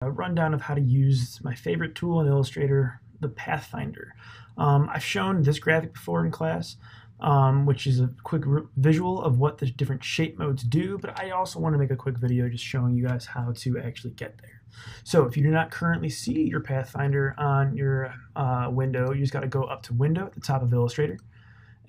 A rundown of how to use my favorite tool in Illustrator, the Pathfinder. I've shown this graphic before in class, which is a quick visual of what the different shape modes do, but I also want to make a quick video just showing you guys how to actually get there. So if you do not currently see your Pathfinder on your window, you just got to go up to Window at the top of Illustrator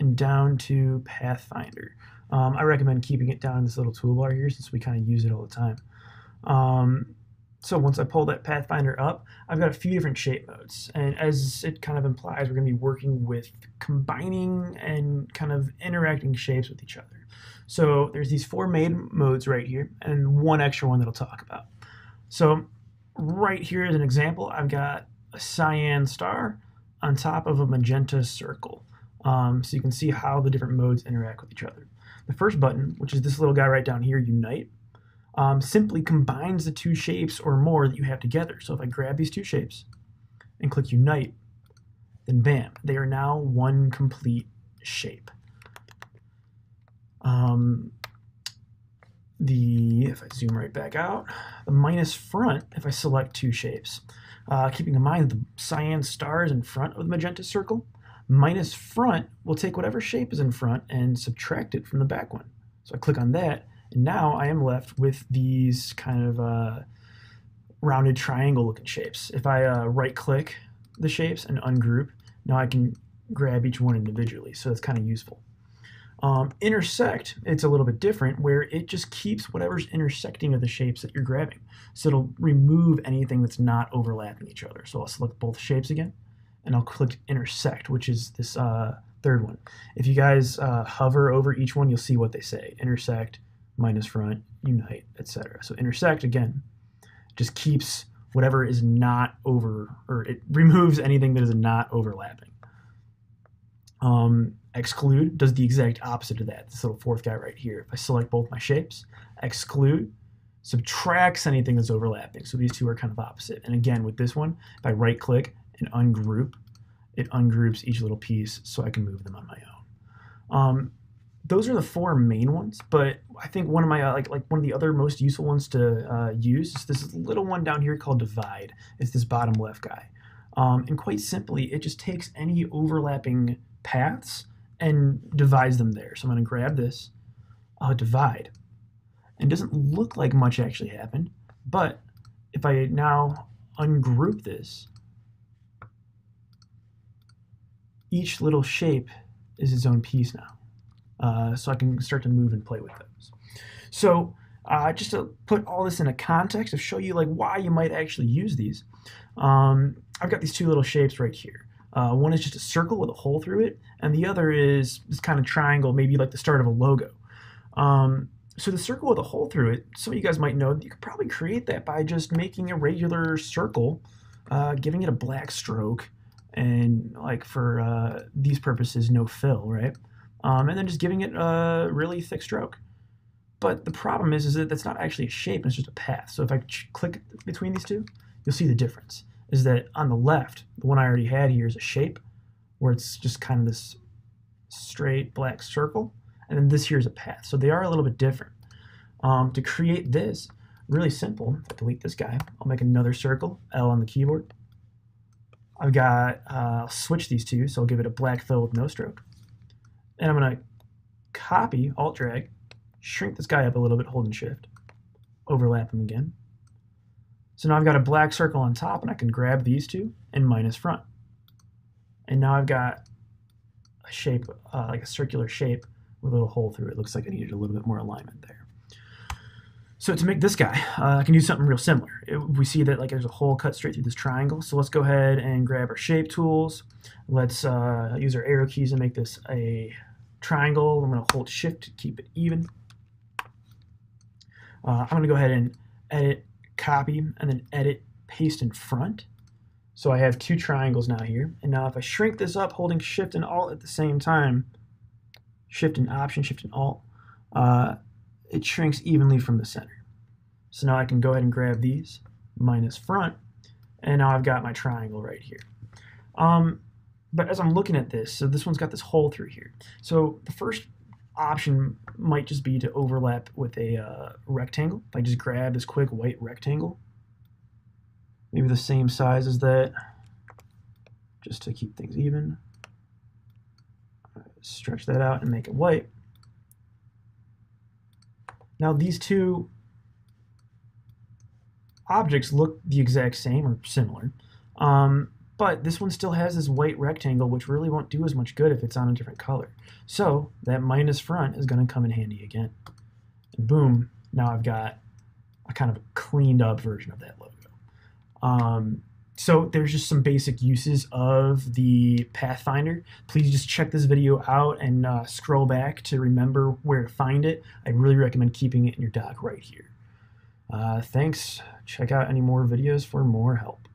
and down to Pathfinder. I recommend keeping it down in this little toolbar here since we kind of use it all the time. So once I pull that Pathfinder up, I've got a few different shape modes. And as it kind of implies, we're going to be working with combining and kind of interacting shapes with each other. So there's these four main modes right here and one extra one that I'll talk about. So right here is an example. I've got a cyan star on top of a magenta circle. So you can see how the different modes interact with each other. The first button, which is this little guy right down here, Unite, simply combines the two shapes or more that you have together. So if I grab these two shapes and click Unite, then bam, they are now one complete shape. If I zoom right back out, the minus front, if I select two shapes, keeping in mind the cyan star is in front of the magenta circle, minus front will take whatever shape is in front and subtract it from the back one. So I click on that, and now I am left with these kind of rounded triangle looking shapes. If I right click the shapes and ungroup, now I can grab each one individually, so that's kind of useful. Intersect, it's a little bit different where it just keeps whatever's intersecting of the shapes that you're grabbing. So it'll remove anything that's not overlapping each other. So I'll select both shapes again and I'll click Intersect, which is this third one. If you guys hover over each one, you'll see what they say. Intersect, minus front, unite, etc. So intersect, again, just keeps whatever is not over, or it removes anything that is not overlapping. Exclude does the exact opposite of that, this little fourth guy right here. If I select both my shapes, exclude subtracts anything that's overlapping. So these two are kind of opposite. And again, with this one, if I right click and ungroup, it ungroups each little piece so I can move them on my own. Those are the four main ones, but I think one of my like one of the other most useful ones to use is this little one down here called divide. It's this bottom left guy, and quite simply, it just takes any overlapping paths and divides them there. So I'm going to grab this, divide, and it doesn't look like much actually happened, but if I now ungroup this, each little shape is its own piece now. So I can start to move and play with those. So just to put all this in a context, to show you like why you might actually use these, I've got these two little shapes right here. One is just a circle with a hole through it, and the other is this kind of triangle, maybe like the start of a logo. So the circle with a hole through it, some of you guys might know that you could probably create that by just making a regular circle, giving it a black stroke, and like for these purposes, no fill, right? And then just giving it a really thick stroke. But the problem is that that's not actually a shape, it's just a path. So if I click between these two, you'll see the difference. Is that on the left, the one I already had here is a shape, where it's just kind of this straight black circle, and then this here is a path. So they are a little bit different. To create this, really simple, if I delete this guy, I'll make another circle, L on the keyboard. I've got, I'll switch these two, so I'll give it a black fill with no stroke. And I'm going to copy, alt drag, shrink this guy up a little bit, holding shift, overlap them again. So now I've got a black circle on top, and I can grab these two and minus front. And now I've got a shape, like a circular shape with a little hole through it. Looks like I needed a little bit more alignment there. So to make this guy, I can do something real similar. We see that like there's a hole cut straight through this triangle. So let's go ahead and grab our shape tools. Let's use our arrow keys and make this a triangle. I'm going to hold shift to keep it even. I'm going to go ahead and edit, copy, and then edit, paste in front. So I have two triangles now here. And now if I shrink this up, holding shift and alt at the same time, shift and option, shift and alt, it shrinks evenly from the center. So now I can go ahead and grab these, minus front, and now I've got my triangle right here. But as I'm looking at this, so this one's got this hole through here. So the first option might just be to overlap with a rectangle. If I just grab this quick white rectangle, maybe the same size as that, just to keep things even. Stretch that out and make it white. Now these two objects look the exact same or similar, but this one still has this white rectangle, which really won't do as much good if it's on a different color. So that minus front is going to come in handy again. And boom, now I've got a kind of a cleaned up version of that logo. So there's just some basic uses of the Pathfinder. Please just check this video out and scroll back to remember where to find it. I really recommend keeping it in your dock right here. Thanks. Check out any more videos for more help.